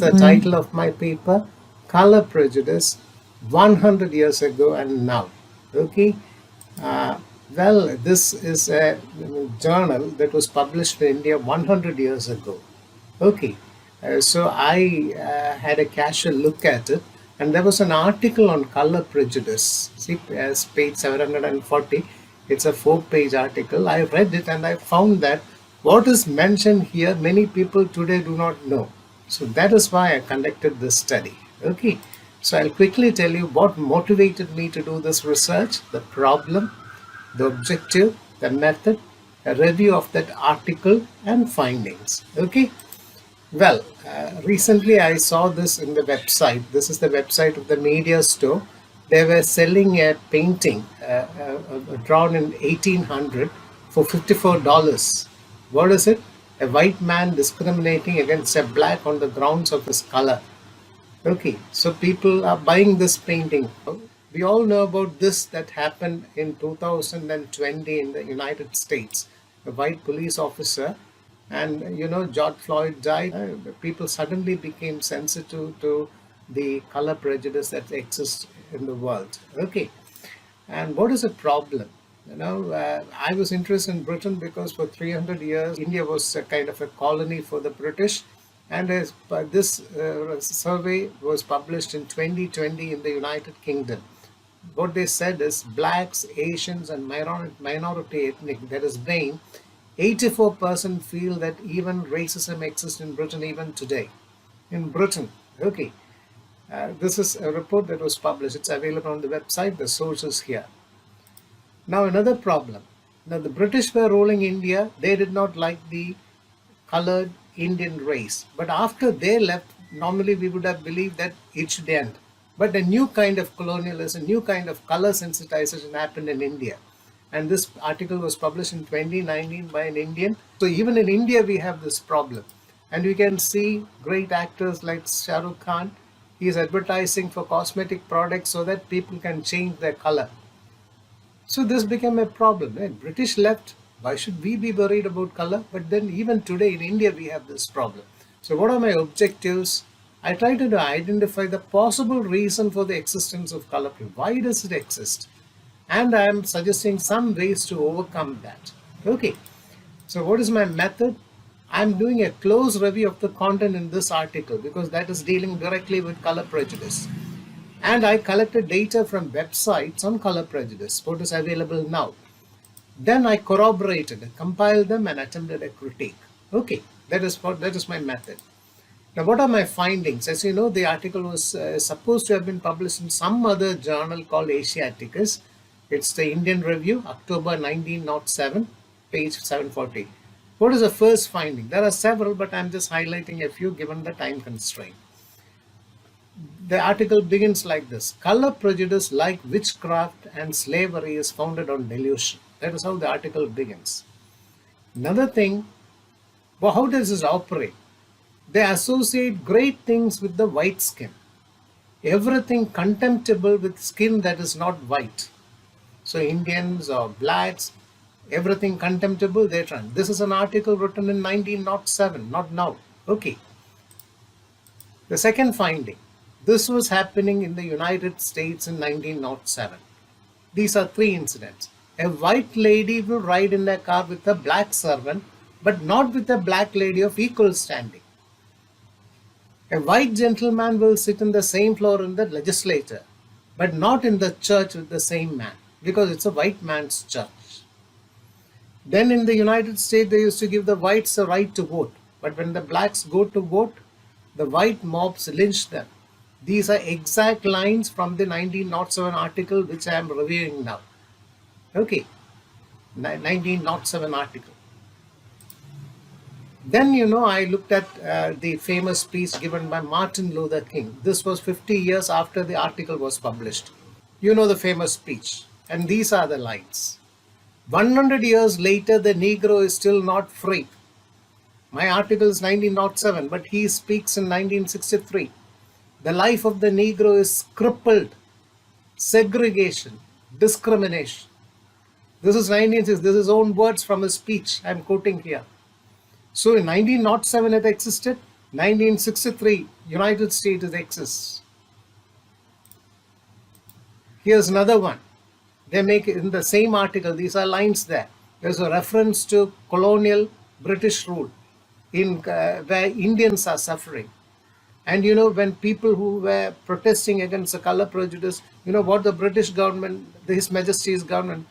the title of my paper, Color Prejudice, 100 years ago and now. Okay. Uh, well, this is a journal that was published in India 100 years ago. Okay. So I had a casual look at it, and there was an article on color prejudice. See, as page 740, it's a 4-page article. I read it and I found that what is mentioned here, many people today do not know. So that is why I conducted this study. Okay. So I'll quickly tell you what motivated me to do this research, the problem, the objective, the method, a review of that article, and findings. Okay. Well, recently I saw this in the website. This is the website of the media store. They were selling a painting drawn in 1800 for $54. What is it? A white man discriminating against a black on the grounds of his color. Okay, so people are buying this painting. We all know about this that happened in 2020 in the United States. A white police officer, and George Floyd died. People suddenly became sensitive to the color prejudice that exists in the world. Okay, and what is the problem? I was interested in Britain because for 300 years India was a kind of a colony for the British, and this survey was published in 2020 in the United Kingdom. What they said is blacks, Asians, and minority ethnic, that is BAME, 84% feel that even racism exists in Britain even today. In Britain, okay. This is a report that was published. It's available on the website. The source is here. Now another problem. Now the British were ruling India. They did not like the colored Indian race. But after they left, normally we would have believed that it should end. But a new kind of colonialism, a new kind of color sensitization happened in India. And this article was published in 2019 by an Indian. So even in India, we have this problem. And you can see great actors like Shah Rukh Khan. He is advertising for cosmetic products so that people can change their color. So this became a problem. When British left, why should we be worried about color? But then even today in India, we have this problem. So what are my objectives? I try to identify the possible reason for the existence of color. Why does it exist? And I am suggesting some ways to overcome that. Okay, so what is my method? I am doing a close review of the content in this article because that is dealing directly with color prejudice. And I collected data from websites on color prejudice, what is available now. Then I corroborated, compiled them, and attempted a critique. Okay, that is my method. Now, what are my findings? As you know, the article was supposed to have been published in some other journal called Asiaticus. It's the Indian Review, October 1907, page 740. What is the first finding? There are several, but I'm just highlighting a few given the time constraint. The article begins like this. Color prejudice, like witchcraft and slavery, is founded on delusion. That is how the article begins. Another thing, well, how does this operate? They associate great things with the white skin. Everything contemptible with skin that is not white. So Indians or blacks, everything contemptible, they try. This is an article written in 1907, not now. Okay. The second finding. This was happening in the United States in 1907. These are 3 incidents. A white lady will ride in a car with a black servant, but not with a black lady of equal standing. A white gentleman will sit in the same floor in the legislature, but not in the church with the same man, because it's a white man's church. Then in the United States, they used to give the whites the right to vote, but when the blacks go to vote, the white mobs lynch them. These are exact lines from the 1907 article which I am reviewing now. Okay, 1907 article. Then, I looked at the famous speech given by Martin Luther King. This was 50 years after the article was published. You know the famous speech. And these are the lines. 100 years later, the Negro is still not free. My article is 1907, but he speaks in 1963. The life of the Negro is crippled. Segregation, discrimination. This is 1960. This is own words from his speech. I'm quoting here. So in 1907 it existed. 1963, United States exists. Here's another one. They make in the same article, these are lines there. There's a reference to colonial British rule in where Indians are suffering. And when people who were protesting against the color prejudice, what the British government, His Majesty's government,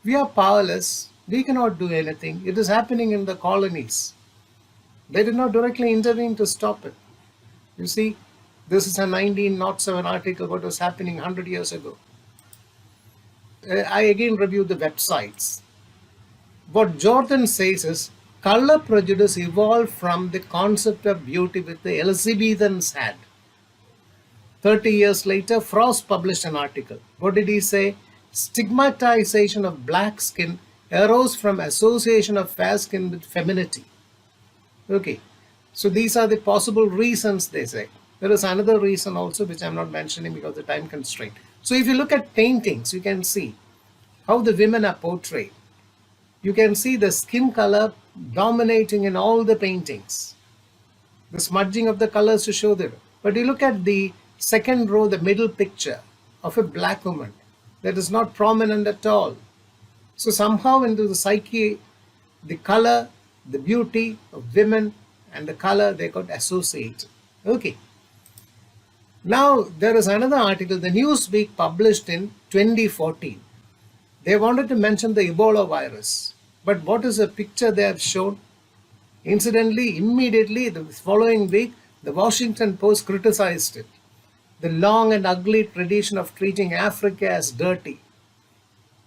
we are powerless. We cannot do anything. It is happening in the colonies. They did not directly intervene to stop it. You see, this is a 1907 article, what was happening 100 years ago. I again reviewed the websites. What Jordan says is color prejudice evolved from the concept of beauty which the Elizabethans had. 30 years later, Frost published an article. What did he say? Stigmatization of black skin arose from association of fair skin with femininity. Okay, so these are the possible reasons, they say. There is another reason also which I'm not mentioning because of the time constraint. So if you look at paintings, you can see how the women are portrayed. You can see the skin color dominating in all the paintings. The smudging of the colors to show that. But you look at the second row, the middle picture of a black woman, that is not prominent at all. So somehow into the psyche, the color, the beauty of women and the color, they got associated. Okay. Now there is another article, the Newsweek published in 2014. They wanted to mention the Ebola virus. But what is the picture they have shown? Incidentally, immediately the following week, the Washington Post criticized it. The long and ugly tradition of treating Africa as dirty.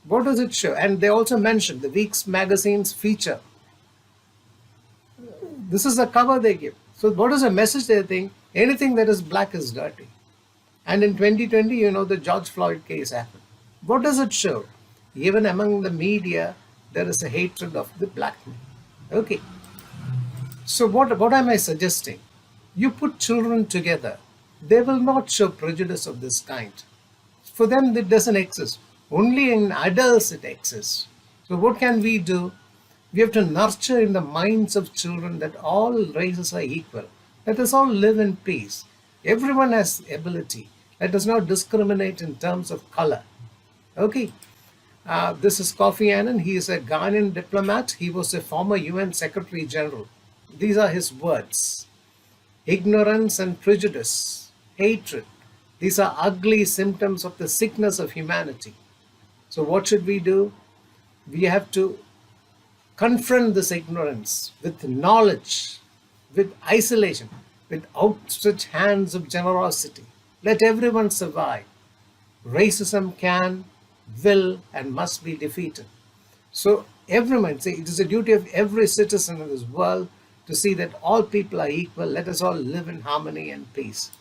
What does it show? And they also mentioned the week's magazine's feature. This is the cover they give. So what is the message they think? Anything that is black is dirty. And in 2020, the George Floyd case happened. What does it show? Even among the media, there is a hatred of the black man. Okay. So what am I suggesting? You put children together, they will not show prejudice of this kind. For them, it doesn't exist. Only in adults it exists. So what can we do? We have to nurture in the minds of children that all races are equal. Let us all live in peace. Everyone has ability. Let us not discriminate in terms of color. Okay. This is Kofi Annan. He is a Ghanaian diplomat. He was a former UN Secretary General. These are his words. Ignorance and prejudice, hatred. These are ugly symptoms of the sickness of humanity. So what should we do? We have to confront this ignorance with knowledge, with isolation, with outstretched hands of generosity. Let everyone survive. Racism can, will, and must be defeated. So everyone, it is a duty of every citizen in this world to see that all people are equal. Let us all live in harmony and peace.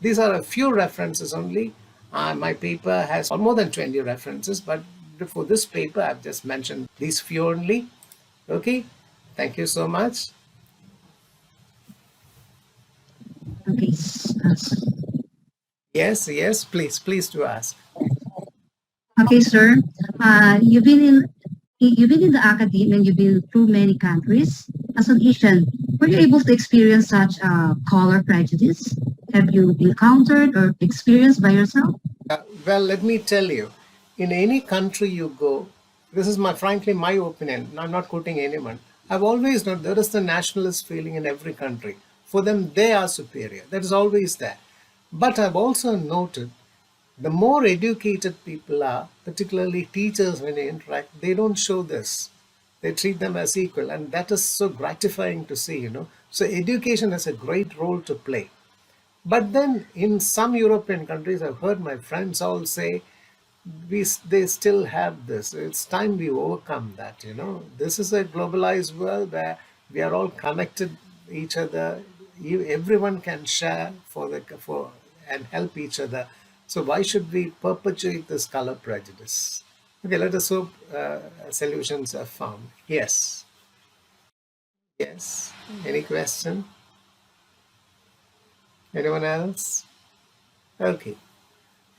These are a few references only. My paper has more than 20 references, but for this paper, I've just mentioned these few only. Okay, thank you so much. Okay. Yes, please do ask. Okay, sir. You've been in the academy and you've been through many countries. As an Asian, were you able to experience such color prejudice? Have you encountered or experienced by yourself? Well, let me tell you, in any country you go, this is frankly my opinion. I'm not quoting anyone. I've always known there is the nationalist feeling in every country. For them, they are superior. That is always there. But I've also noted the more educated people are, particularly teachers, when they interact, they don't show this. They treat them as equal, and that is so gratifying to see. So education has a great role to play. But then in some European countries, I've heard my friends all say, they still have this. It's time we overcome that. This is a globalized world where we are all connected each other. Everyone can share for and help each other. So why should we perpetuate this color prejudice? Okay, let us hope solutions are found. Yes. Yes. Any question? Anyone else? Okay.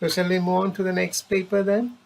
So shall we move on to the next paper then?